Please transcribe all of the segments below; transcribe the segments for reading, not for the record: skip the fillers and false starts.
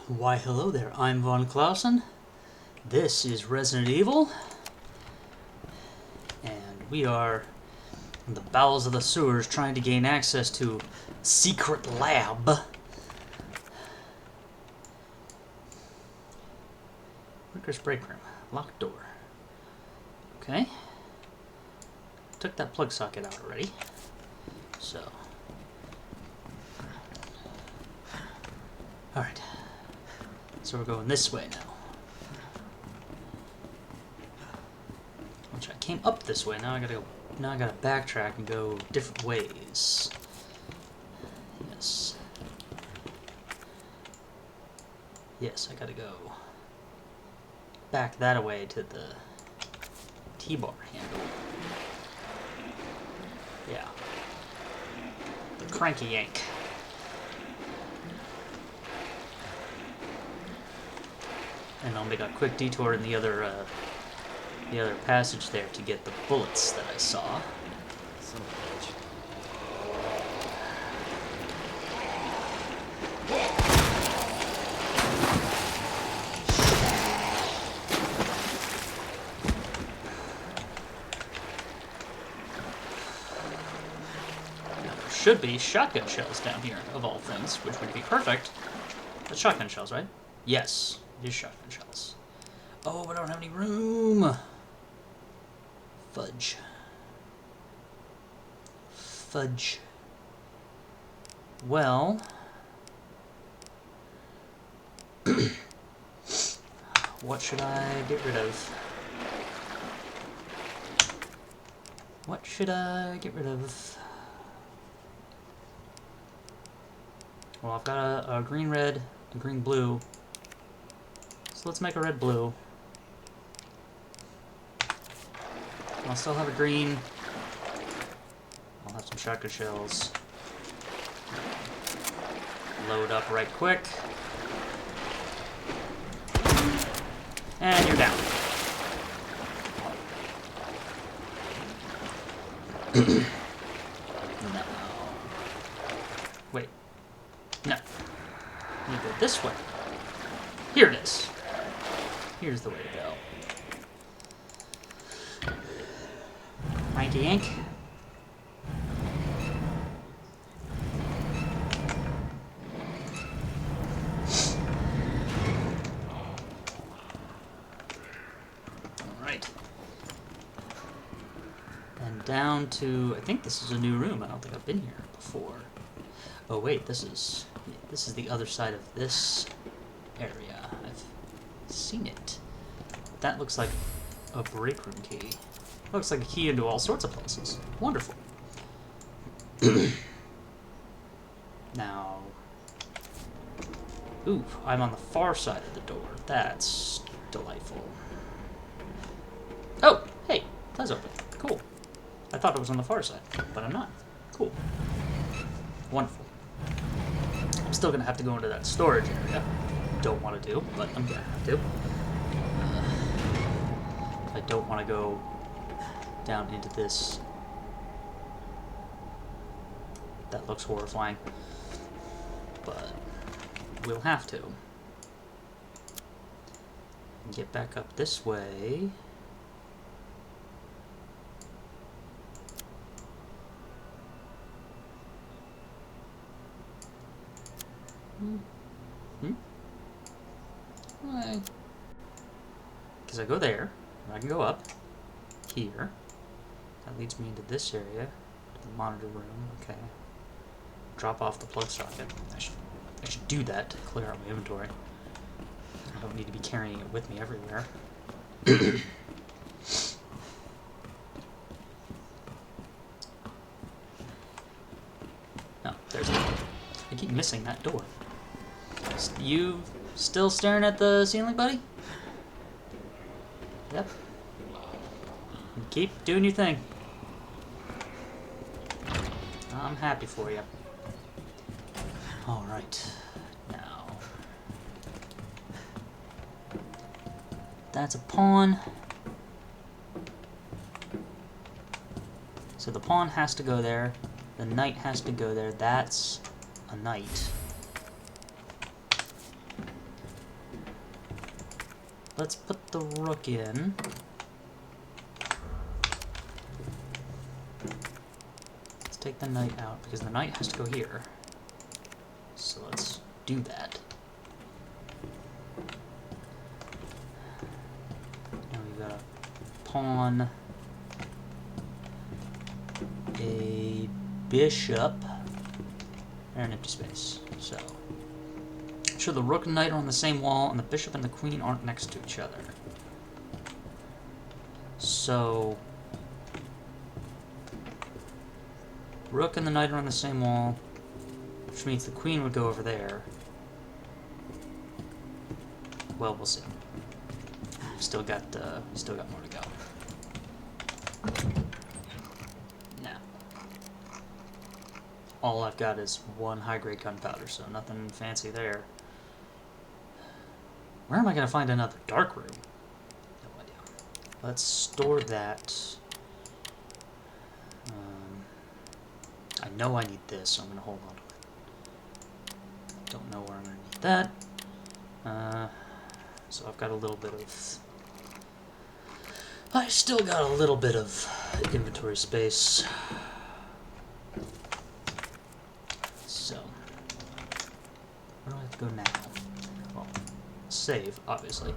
Why, hello there, I'm Von Clausen. This is Resident Evil. And we are in the bowels of the sewers trying to gain access to a secret lab. Workers' break room. Locked door. Okay. Took that plug socket out already. So. Alright. So we're going this way now. Which I came up this way, now I gotta backtrack and go different ways. Yes. Yes, I gotta go back that way to the T-bar handle. Yeah. The cranky yank. And I'll make a quick detour in the other passage there to get the bullets that I saw. Son of a bitch. Now, there should be shotgun shells down here, of all things, which would be perfect. That's shotgun shells, right? Yes, it is shotgun shells. Oh, but I don't have any room. Fudge. Fudge. Well, what should I get rid of? What should I get rid of? Well, I've got a green red, a green blue. So let's make a red blue. I'll still have a green. I'll have some shotgun shells. Load up right quick. And you're down. No. Wait. No. You go this way. Here it is. Here's the way to go. Cranky yank. Alright. And down to, I think this is a new room. I don't think I've been here before. Oh wait, this is the other side of this area. I've seen it. That looks like a break room key. Looks like a key into all sorts of places. Wonderful. Now, ooh, I'm on the far side of the door. That's delightful. Oh, hey, that's open. Cool. I thought it was on the far side, but I'm not. Cool. Wonderful. I'm still gonna have to go into that storage area. Don't want to do, but I'm gonna have to. I don't want to go down into this. That looks horrifying. But we'll have to. Get back up this way. Why? Because I go there, and I can go up here. That leads me into this area, to the monitor room. Okay. Drop off the plug socket. I should do that to clear out my inventory. I don't need to be carrying it with me everywhere. No, there's the door. I keep missing that door. You still staring at the ceiling, buddy? Yep. Keep doing your thing. I'm happy for you. Alright. Now. That's a pawn. So the pawn has to go there. The knight has to go there. That's a knight. let's put the rook in. Let's take the knight out, because the knight has to go here. So let's do that. Now we've got a pawn, a bishop, and an empty space. So, sure, the rook and knight are on the same wall, and the bishop and the queen aren't next to each other. So, rook and the knight are on the same wall, which means the queen would go over there. Well, we'll see. Still got more to go. Now, all I've got is one high-grade gunpowder, so nothing fancy there. Where am I gonna find another dark room? No idea. Let's store that. I know I need this, so I'm gonna hold on to it. Don't know where I'm gonna need that. So I've got a little bit of... I still got a little bit of inventory space. So, where do I have to go now? Well, save, obviously.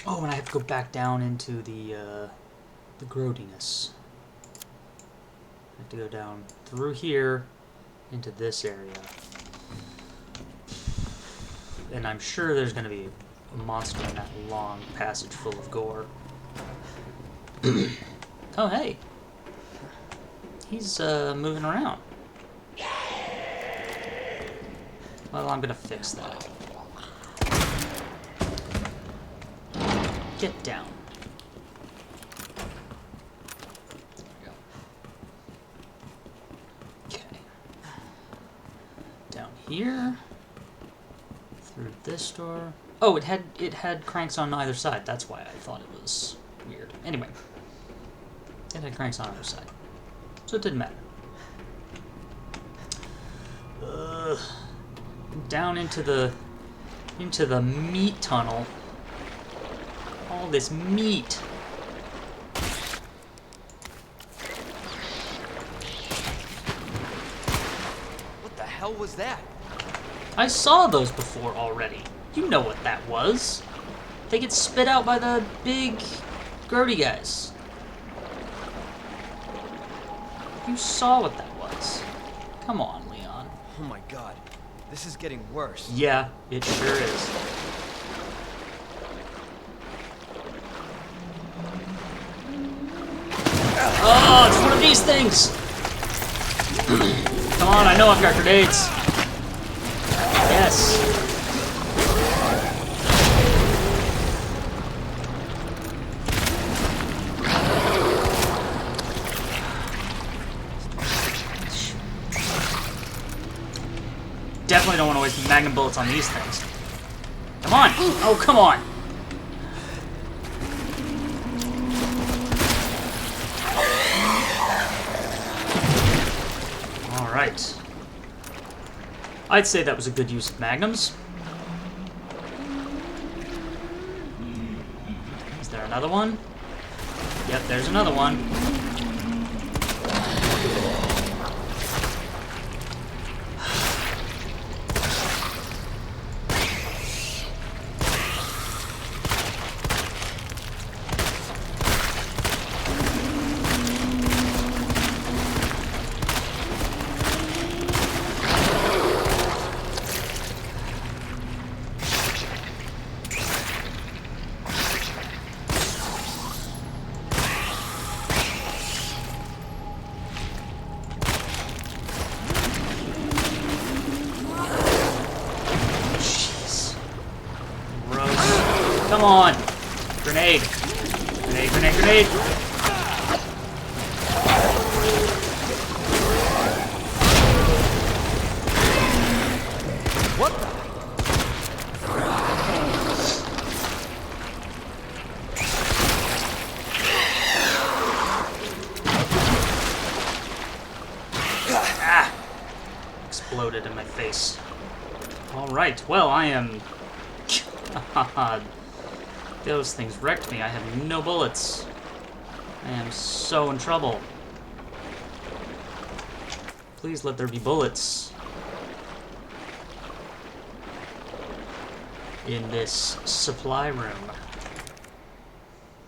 Oh, and I have to go back down into the growdiness. I have to go down through here into this area. And I'm sure there's going to be a monster in that long passage full of gore. Oh, hey. He's moving around. Well, I'm going to fix that. Get down. There we go. Okay. Down here. Through this door. Oh, it had cranks on either side. That's why I thought it was weird. Anyway, it had cranks on either side, so it didn't matter. Down into the meat tunnel. All this meat. What the hell was that? I saw those before already. You know what that was. They get spit out by the big grody guys. You saw what that was. Come on, Leon. Oh my god. This is getting worse. Yeah, it sure is. Oh, it's one of these things! Come on, I know I've got grenades. Yes. Definitely don't want to waste magnum bullets on these things. Come on! Oh, come on! Alright. I'd say that was a good use of magnums. Is there another one? Yep, there's another one. Come on! Grenade! Grenade, grenade, grenade! What the? Ah! Exploded in my face. Alright, well, I am God. Those things wrecked me. I have no bullets. I am so in trouble. Please let there be bullets in this supply room.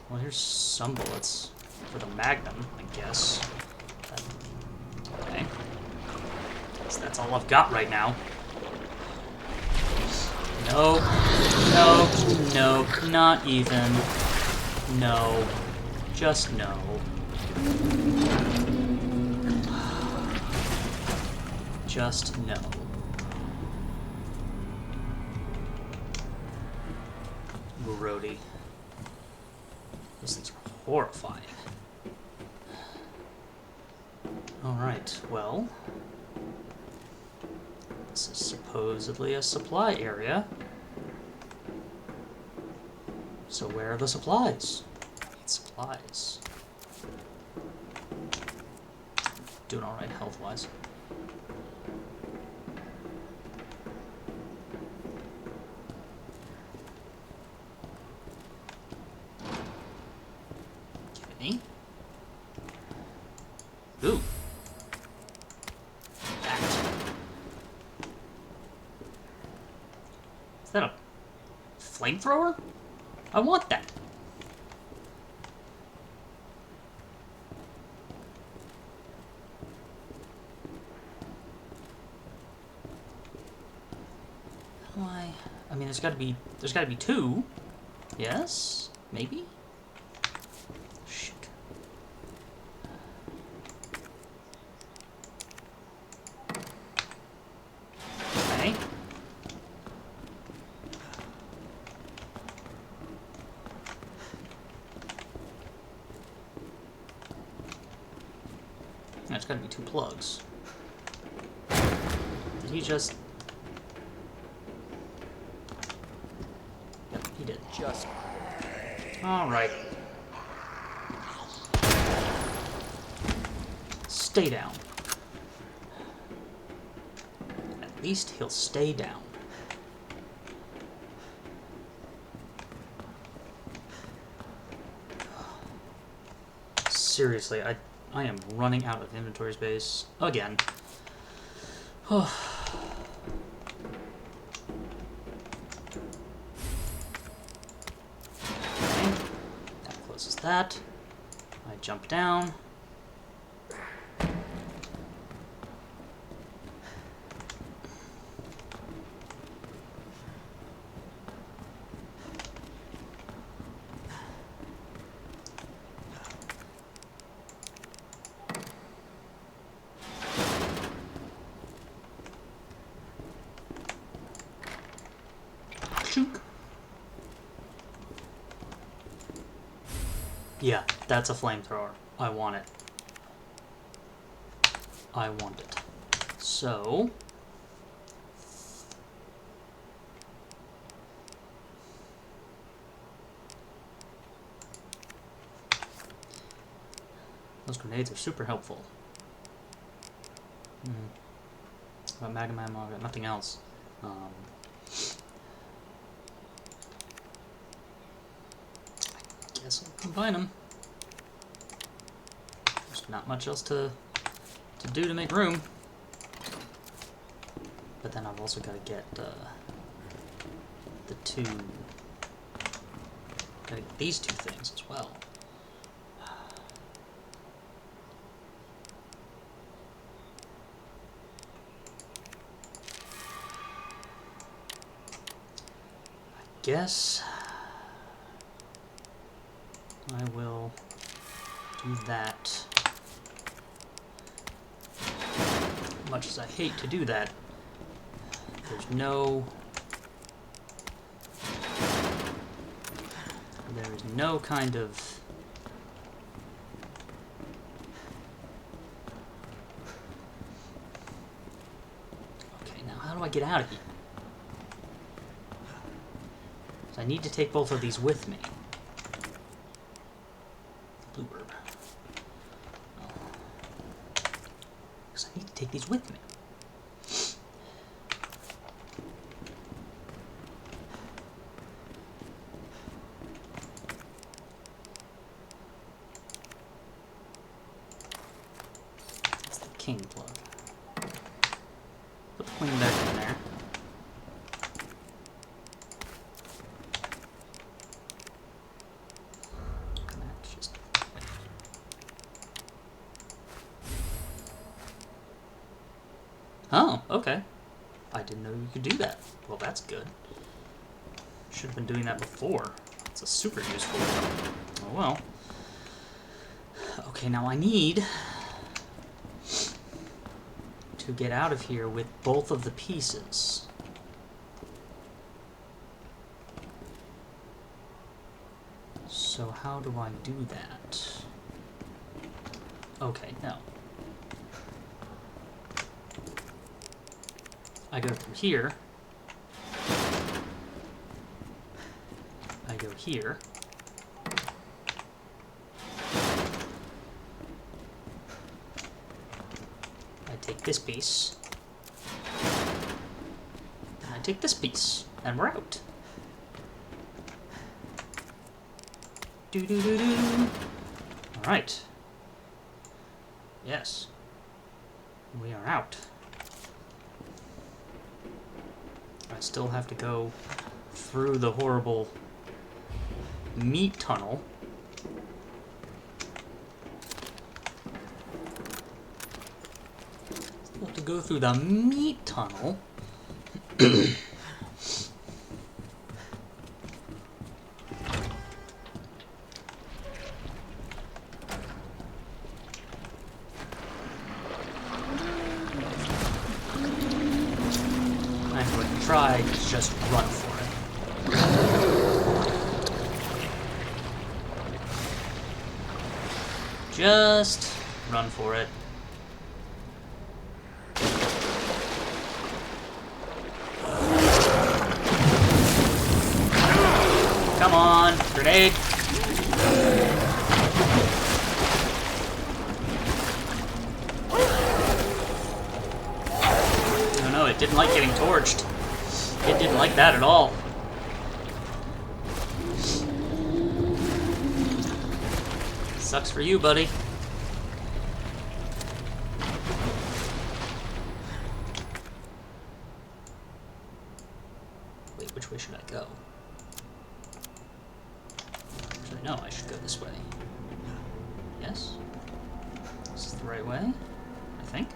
Well, here's some bullets for the Magnum, I guess. Okay. Guess that's all I've got right now. No. No. No. Not even. No. Just no. Just no. Grody. Those things are horrifying. Alright, well. This is supposedly a supply area. So where are the supplies? I need supplies. Doing alright health-wise. Okay. Ooh. That. Is that a flamethrower? I want that. How do I mean, there's gotta be two. Yes? Maybe? Shit. Okay. There's gotta be two plugs. Did he just... Yep, he did. Just... Alright. Stay down. At least he'll stay down. Seriously, I am running out of inventory space again. Okay, that closes that. I jump down. Shook. Yeah, that's a flamethrower. I want it. I want it. So... those grenades are super helpful. But Magnum ammo, I've got nothing else. I guess I'll combine them. There's not much else to do to make room. But then I've also got to get the two... Gotta get these two things as well. I guess I will do that. Much as I hate to do that, there's no kind of okay, now how do I get out of here? So I need to take both of these with me. Bluebird. Oh. Because I need to take these with me. swing back in there. That's just... Oh, okay. I didn't know you could do that. Well, that's good. Should have been doing that before. It's a super useful one. Oh well. Okay, now I need to get out of here with both of the pieces. So how do I do that? Okay, no. I go through here. I go here. I take this piece. And I take this piece. And we're out. Do-do-do-do. Alright. Yes. We are out. I still have to go through the horrible meat tunnel. Still have to go through the meat tunnel. I'm going to try to just run for it. Just run for it. Come on, grenade. Oh no, it didn't like getting torched. It didn't like that at all. Sucks for you, buddy. Wait, which way should I go? Actually, no, I should go this way. Yes? This is the right way, I think.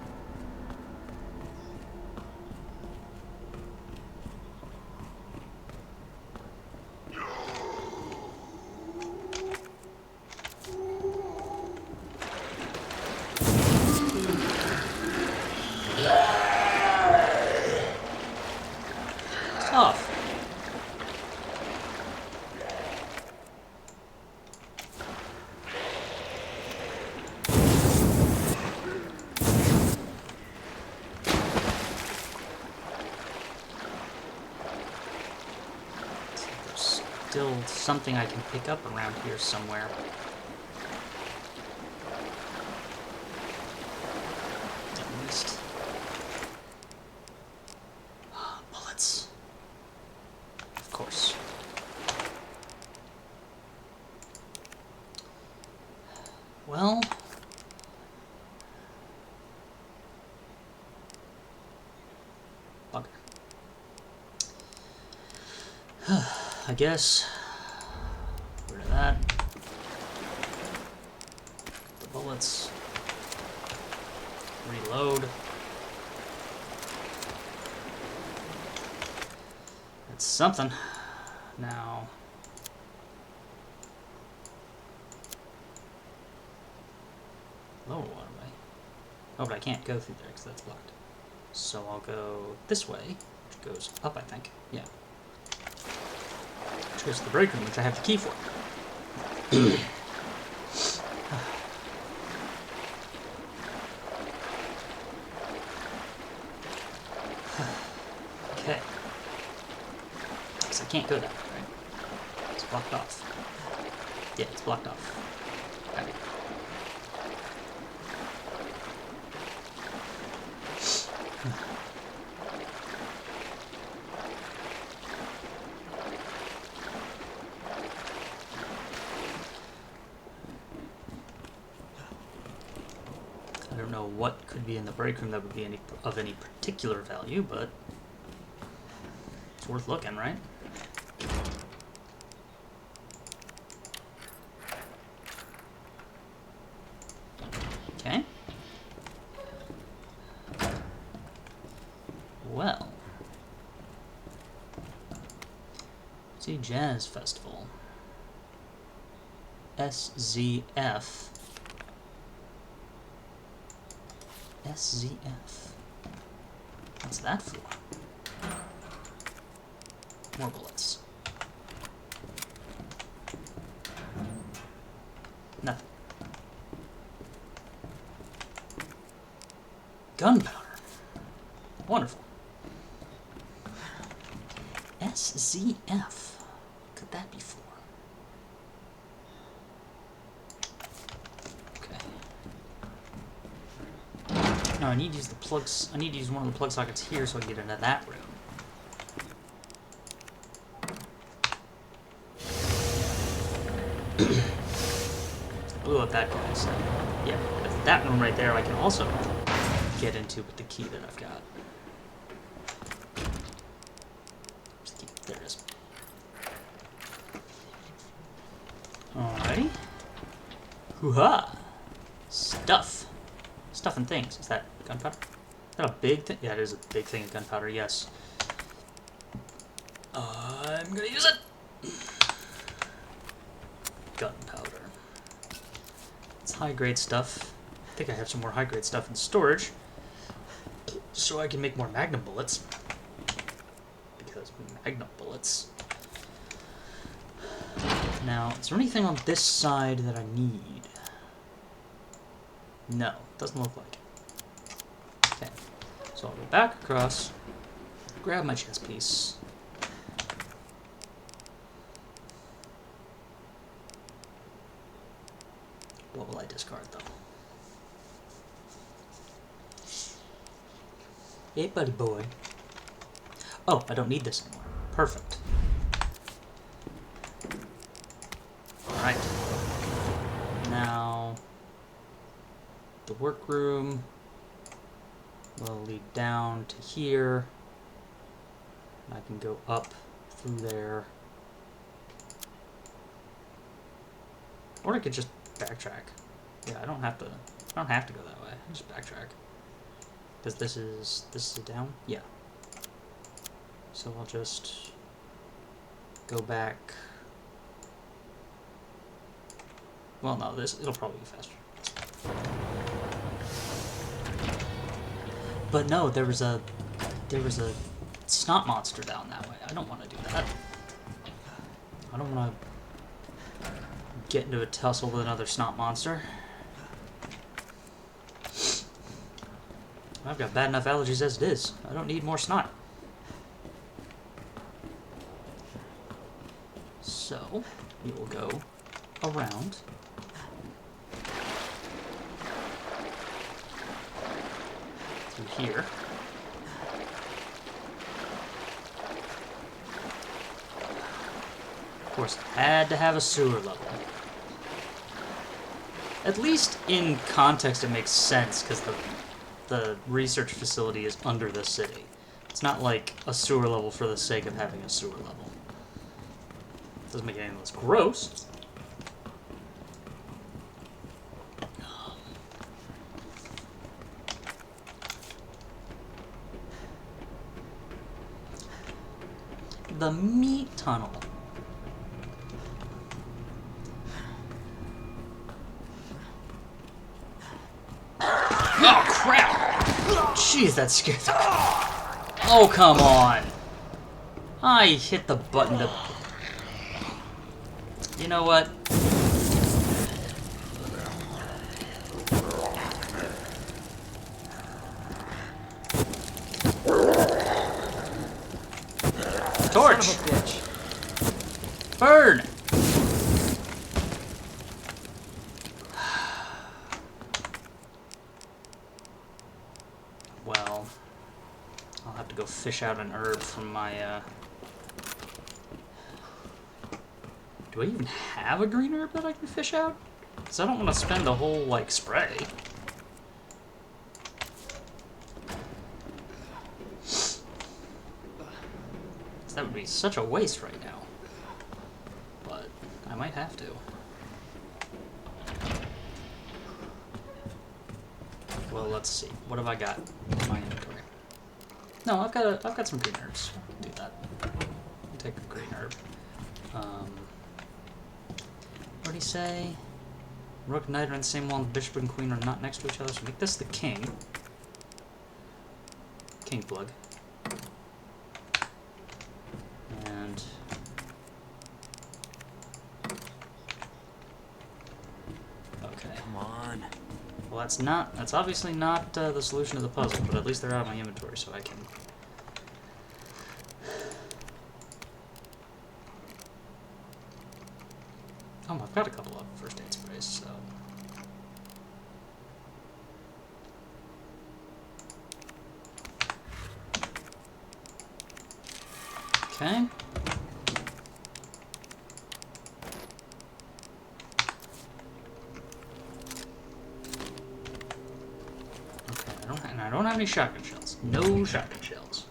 Off. There's still something I can pick up around here somewhere. At least. Bullets. Of course. Well, bugger. I guess rid of that. The bullets. Reload. It's something. Now. Lower waterway. Oh, but I can't go through there because that's blocked. So I'll go this way, which goes up, I think. Yeah. Which goes to the break room, which I have the key for. Okay. Because I can't go that way, right? It's blocked off. Yeah, it's blocked off. Okay. I don't know what could be in the break room that would be of any particular value, but it's worth looking, right? Okay. Well. See, Jazz Festival. SZF. SZF. What's that for? More bullets. Nothing. Gunpowder. Wonderful. SZF. What could that be for? Okay. No, I need to use the plugs. I need to use one of the plug sockets here so I can get into that room. Blew up that guy, so yeah. But that room right there I can also get into with the key that I've got. There it is. Alrighty. Hoo-ha! Stuff. Stuff and things. Is that gunpowder? Is that a big thing? Yeah, it is a big thing of gunpowder, yes. I'm gonna use it! Gunpowder. It's high-grade stuff. I think I have some more high-grade stuff in storage. So I can make more Magnum bullets. Because Magnum bullets. Now, is there anything on this side that I need? No, doesn't look like it. Okay, so I'll go back across, grab my chest piece. What will I discard, though? Hey, buddy boy. Oh, I don't need this anymore. Perfect. Alright. Now, the workroom will lead down to here. I can go up through there. Or I could just backtrack. Yeah, I don't have to go that way. I just backtrack. Because this is down? Yeah. So I'll just go back. Well, no, it'll probably be faster. But no, there was a snot monster down that way. I don't want to do that. I don't want to get into a tussle with another snot monster. I've got bad enough allergies as it is. I don't need more snot. So, we will go around. Through here. Of course, I had to have a sewer level. At least in context it makes sense, because the research facility is under the city. It's not like a sewer level for the sake of having a sewer level. Doesn't make it any less gross. The meat tunnel. Oh, crap! Jeez, that scared the... Oh, come on! I hit the button to... You know what? Torch! Son of a bitch. Burn! Well, I'll have to go fish out an herb from my, Do I even have a green herb that I can fish out? Because I don't want to spend a whole, like, spray. That would be such a waste right now. But I might have to. Well, let's see. What have I got in my inventory? No, I've got some green herbs. Do that. I'll take a green herb. What did he say? Rook and knight are on the same wall, and the bishop and queen are not next to each other. So make this the king. King plug. And okay. Come on. Well, that's obviously not the solution to the puzzle, but at least they're out of my inventory, so I can. Oh, I've got a couple of first aid sprays, so. Okay. I don't have any shotgun shells. No shotgun shells.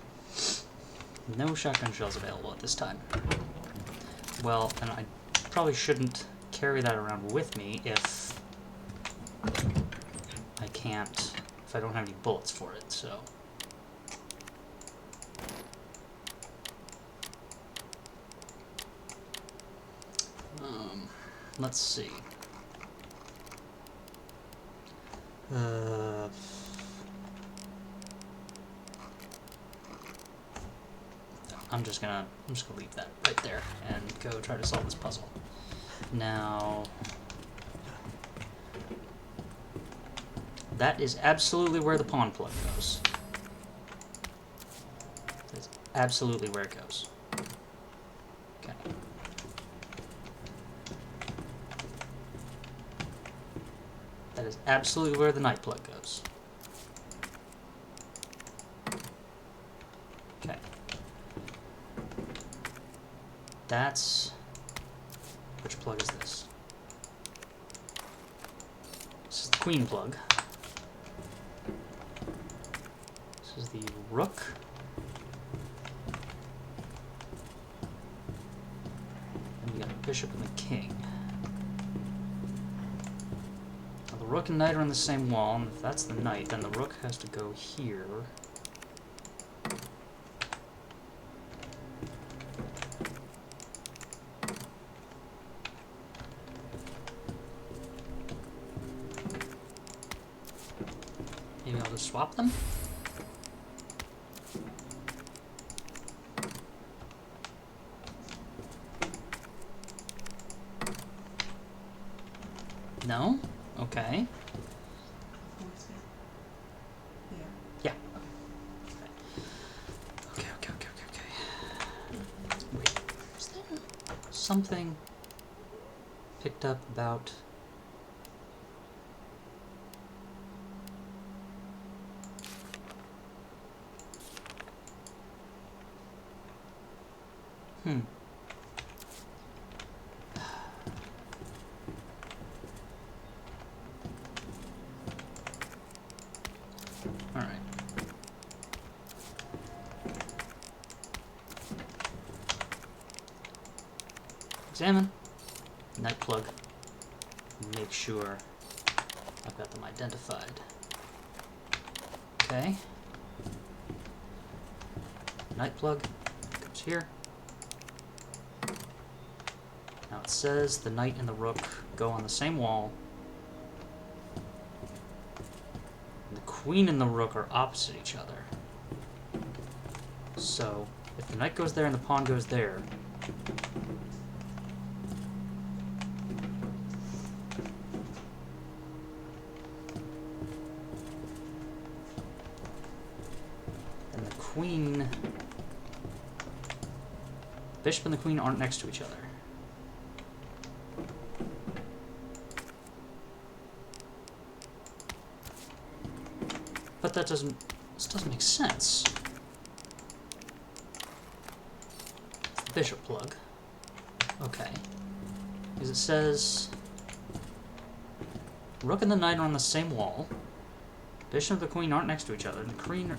No shotgun shells available at this time. Well, and I probably shouldn't carry that around with me if I don't have any bullets for it, so. Let's see. I'm just gonna leave that right there and go try to solve this puzzle. Now, that is absolutely where the pawn plug goes. That's absolutely where it goes. Okay. That is absolutely where the knight plug goes. Okay. That's... Which plug is this? This is the queen plug. This is the rook. And we got the bishop and the king. Now the rook and knight are on the same wall, and if that's the knight, then the rook has to go here. Maybe I'll just swap them? No? Okay. Yeah. Okay. Wait. Is there something picked up about... Alright. Examine. Knight plug. Make sure I've got them identified. Okay. Knight plug goes here. Now it says the knight and the rook go on the same wall. And the queen and the rook are opposite each other. So, if the knight goes there and the pawn goes there, then the queen... The bishop and the queen aren't next to each other. But that doesn't... This doesn't make sense. It's the bishop plug. Okay. Because it says... Rook and the knight are on the same wall. Bishop and the queen aren't next to each other. And the queen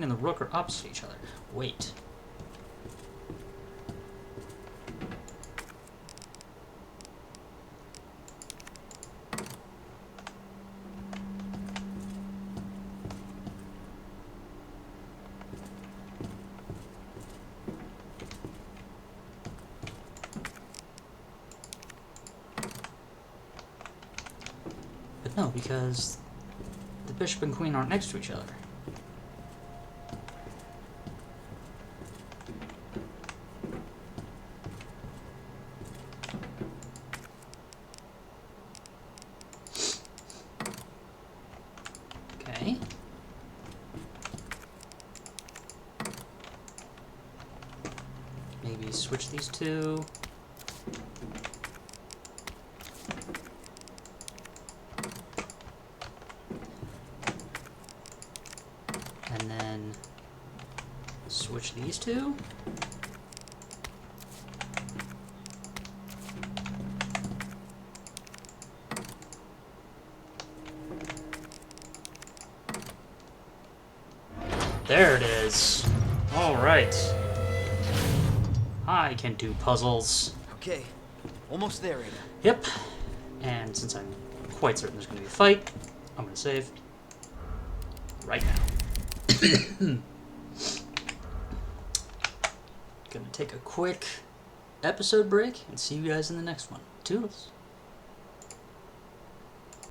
and the rook are opposite each other. Wait. No, because the bishop and queen aren't next to each other. Okay. Maybe switch these two. And then switch these two. There it is. All right. I can do puzzles. Okay, almost there, Ada. Yep. And since I'm quite certain there's going to be a fight, I'm going to save right now. Gonna take a quick episode break and see you guys in the next one. Toodles.